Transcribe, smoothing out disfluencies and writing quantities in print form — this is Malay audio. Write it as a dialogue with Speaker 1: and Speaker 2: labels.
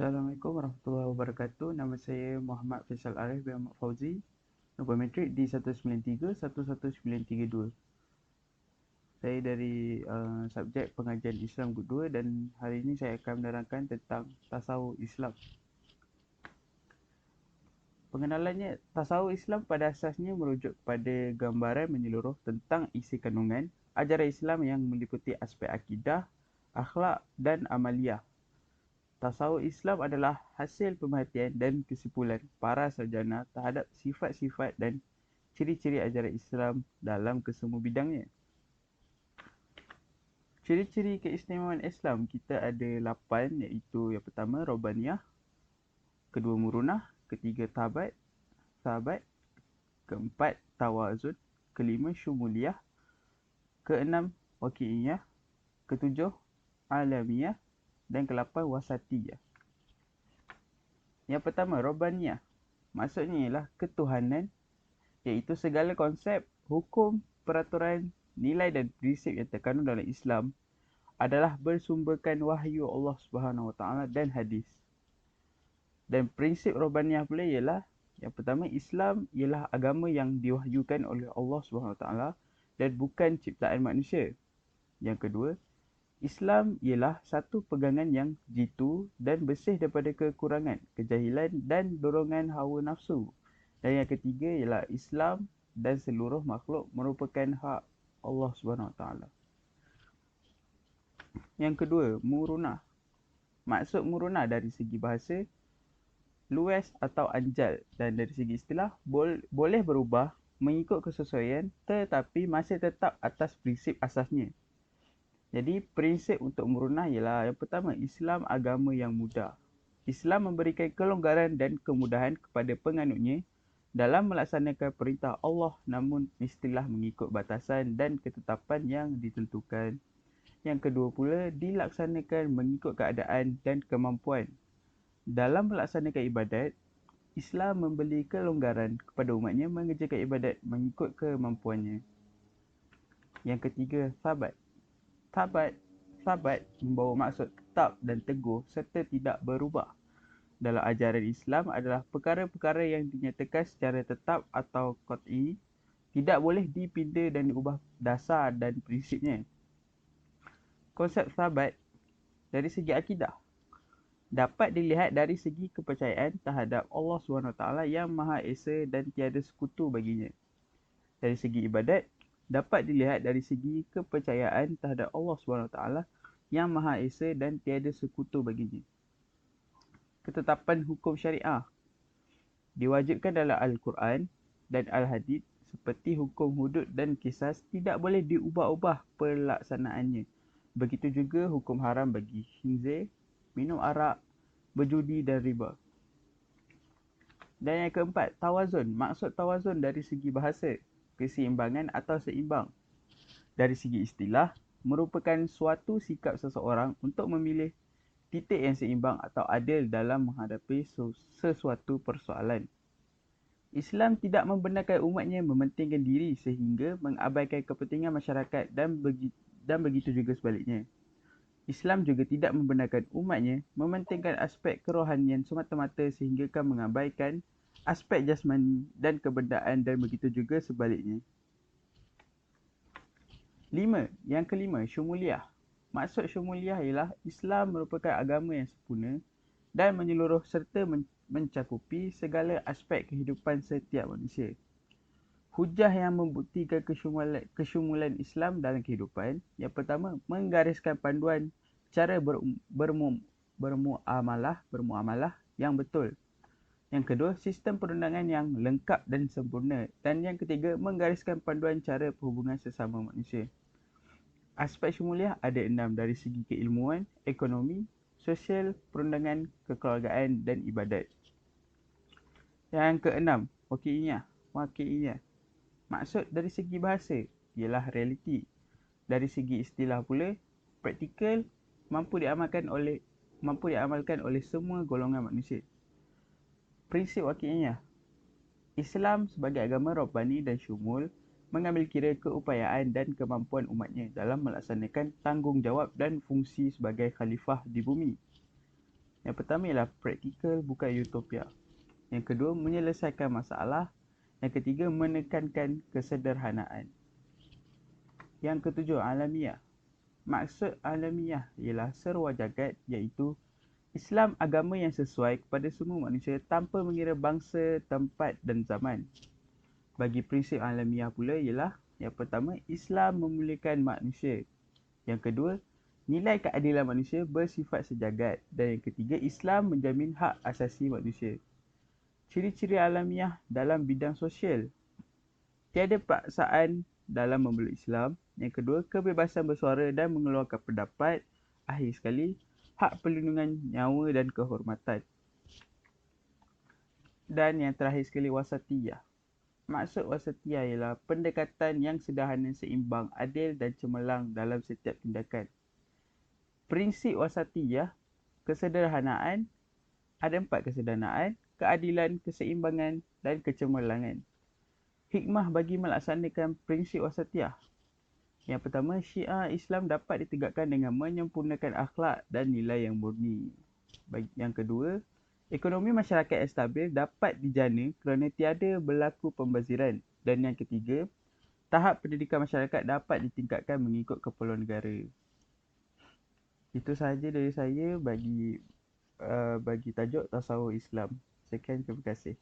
Speaker 1: Assalamualaikum warahmatullahi wabarakatuh. Nama saya Muhammad Faisal Arif bin Ahmad Fauzi. Nombor matrik D193-11932. Saya dari subjek pengajian Islam Good 2 dan hari ini saya akan menerangkan tentang tasawuf Islam. Pengenalannya, tasawuf Islam pada asasnya merujuk kepada gambaran menyeluruh tentang isi kandungan ajaran Islam yang meliputi aspek akidah, akhlak dan amaliyah. Tasawuf Islam adalah hasil pemerhatian dan kesimpulan para sarjana terhadap sifat-sifat dan ciri-ciri ajaran Islam dalam kesemua bidangnya. Ciri-ciri keistimewaan Islam kita ada 8, iaitu yang pertama Robbaniyah, kedua Murunah, ketiga Sahabat, keempat Tawazun, kelima Syumuliyah, keenam Waqi'iyah, ketujuh Alamiyah dan ke-8 Wasatiyah. Yang pertama, Robbaniyah. Maksudnya ialah ketuhanan, iaitu segala konsep, hukum, peraturan, nilai dan prinsip yang terkandung dalam Islam adalah bersumberkan wahyu Allah Subhanahu Wa Taala dan hadis. Dan prinsip Robbaniyah pula ialah yang pertama, Islam ialah agama yang diwahyukan oleh Allah Subhanahu Wa Taala dan bukan ciptaan manusia. Yang kedua, Islam ialah satu pegangan yang jitu dan bersih daripada kekurangan, kejahilan dan dorongan hawa nafsu. Dan yang ketiga ialah Islam dan seluruh makhluk merupakan hak Allah Subhanahu Wa Taala. Yang kedua, Murunah. Maksud Murunah dari segi bahasa, luas atau anjal, dan dari segi istilah boleh berubah mengikut kesesuaian tetapi masih tetap atas prinsip asasnya. Jadi prinsip untuk Murunah ialah yang pertama, Islam agama yang mudah. Islam memberikan kelonggaran dan kemudahan kepada penganutnya dalam melaksanakan perintah Allah, namun mestilah mengikut batasan dan ketetapan yang ditentukan. Yang kedua pula, dilaksanakan mengikut keadaan dan kemampuan. Dalam melaksanakan ibadat, Islam memberi kelonggaran kepada umatnya mengerjakan ibadat mengikut kemampuannya. Yang ketiga, Sabat. Sabat membawa maksud tetap dan teguh serta tidak berubah. Dalam ajaran Islam adalah perkara-perkara yang dinyatakan secara tetap atau qat'i, tidak boleh dipinda dan diubah dasar dan prinsipnya. Konsep sabat dari segi akidah dapat dilihat dari segi kepercayaan terhadap Allah SWT yang Maha Esa dan tiada sekutu baginya. Dari segi ibadat dapat dilihat dari segi kepercayaan terhadap Allah SWT yang Maha Esa dan tiada sekutu baginya. Ketetapan hukum syariah diwajibkan dalam Al-Quran dan Al-Hadith seperti hukum hudud dan kisas tidak boleh diubah-ubah pelaksanaannya. Begitu juga hukum haram bagi khinzir, minum arak, berjudi dan riba. Dan yang keempat, tawazun. Maksud tawazun dari segi bahasa, keseimbangan atau seimbang. Dari segi istilah, merupakan suatu sikap seseorang untuk memilih titik yang seimbang atau adil dalam menghadapi sesuatu persoalan. Islam tidak membenarkan umatnya mementingkan diri sehingga mengabaikan kepentingan masyarakat dan begitu juga sebaliknya. Islam juga tidak membenarkan umatnya mementingkan aspek kerohanian semata-mata sehingga mengabaikan aspek jasmani dan kebendaan dan begitu juga sebaliknya. Yang kelima, Syumuliyah. Maksud Syumuliyah ialah Islam merupakan agama yang sempurna dan menyeluruh serta mencakupi segala aspek kehidupan setiap manusia. Hujah yang membuktikan kesyumulan Islam dalam kehidupan, yang pertama, menggariskan panduan cara bermuamalah yang betul. Yang kedua, sistem perundangan yang lengkap dan sempurna. Dan yang ketiga, menggariskan panduan cara perhubungan sesama manusia. Aspek syumuliyah ada 6 dari segi keilmuan, ekonomi, sosial, perundangan, kekeluargaan dan ibadat. Yang keenam, Waqi'iyah. Maksud dari segi bahasa ialah realiti. Dari segi istilah pula, praktikal, mampu diamalkan oleh semua golongan manusia. Prinsip Waqi'iyah. Islam sebagai agama Rabbani dan syumul mengambil kira keupayaan dan kemampuan umatnya dalam melaksanakan tanggungjawab dan fungsi sebagai khalifah di bumi. Yang pertama ialah praktikal, bukan utopia. Yang kedua, menyelesaikan masalah. Yang ketiga, menekankan kesederhanaan. Yang ketujuh, alamiah. Maksud alamiah ialah seruan jagat, iaitu Islam agama yang sesuai kepada semua manusia tanpa mengira bangsa, tempat dan zaman. Bagi prinsip alamiah pula ialah yang pertama, Islam memuliakan manusia. Yang kedua, nilai keadilan manusia bersifat sejagat. Dan yang ketiga, Islam menjamin hak asasi manusia. Ciri-ciri alamiah dalam bidang sosial. Tiada paksaan dalam memeluk Islam. Yang kedua, kebebasan bersuara dan mengeluarkan pendapat. Akhir sekali, hak perlindungan nyawa dan kehormatan. Dan yang terakhir sekali, wasatiyah. Maksud wasatiyah ialah pendekatan yang sederhana, seimbang, adil dan cemerlang dalam setiap tindakan. Prinsip wasatiyah, kesederhanaan, ada 4 kesederhanaan, keadilan, keseimbangan dan kecemerlangan. Hikmah bagi melaksanakan prinsip wasatiyah. Yang pertama, syiar Islam dapat ditegakkan dengan menyempurnakan akhlak dan nilai yang murni. Yang kedua, ekonomi masyarakat yang stabil dapat dijana kerana tiada berlaku pembaziran. Dan yang ketiga, tahap pendidikan masyarakat dapat ditingkatkan mengikut keperluan negara. Itu sahaja dari saya bagi tajuk tasawuf Islam. Sekian, terima kasih.